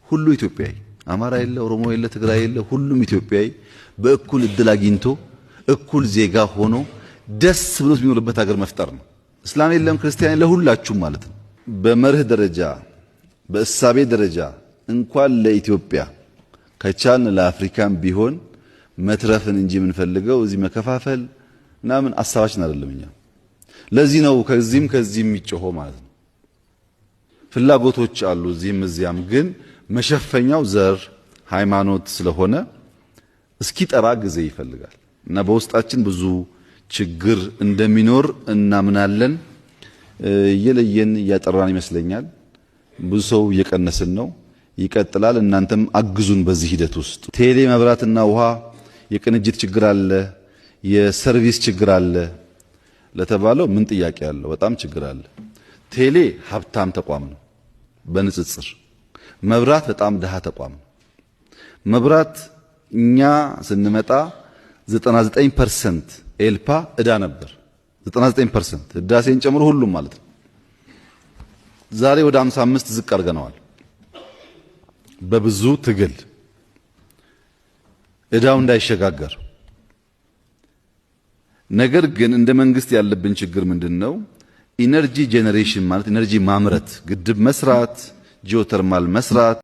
ሁሉ ኢትዮጵያዊ አማራ የለ ኦሮሞ የለ ትግራይ የለ ሁሉም ኢትዮጵያዊ በእኩል እድል አግኝቶ እኩል ዜጋ ሆኖ ደስ ብሎት የሚኖርበት ሀገር መፍጠር ነው። እስላም የለም ክርስቲያን የለ ሁላችሁም ማለት ነው። በመርህ ደረጃ በእሳቤ ደረጃ እንኳን ለኢትዮጵያ ከቻልን ለአፍሪካም ቢሆን መትረፍን እንጂ የምንፈልገው እዚህ መከፋፈል ምናምን አሳባችን አይደለም። እኛ ለዚህ ነው ከዚህም የሚጮኸው ማለት ነው። ፍላጎቶች አሉ እዚህም እዚያም፣ ግን መሸፈኛው ዘር ሃይማኖት ስለሆነ እስኪጠራ ጊዜ ይፈልጋል እና በውስጣችን ብዙ ችግር እንደሚኖር እናምናለን። እየለየን እያጠራን ይመስለኛል። ብዙ ሰው እየቀነስን ነው፣ ይቀጥላል። እናንተም አግዙን በዚህ ሂደት ውስጥ። ቴሌ መብራትና ውሃ የቅንጅት ችግር አለ፣ የሰርቪስ ችግር አለ ለተባለው ምን ጥያቄ አለው? በጣም ችግር አለ። ቴሌ ሀብታም ተቋም ነው በንጽጽር፣ መብራት በጣም ድሃ ተቋም ነው። መብራት እኛ ስንመጣ 99% ኤልፓ እዳ ነበር። 99% ህዳሴን ጨምሮ ሁሉም ማለት ነው። ዛሬ ወደ 55 ዝቅ አድርገነዋል በብዙ ትግል እዳው እንዳይሸጋገር። ነገር ግን እንደ መንግስት ያለብን ችግር ምንድነው? ኢነርጂ ጄኔሬሽን ማለት ኢነርጂ ማምረት፣ ግድብ መስራት፣ ጂኦተርማል መስራት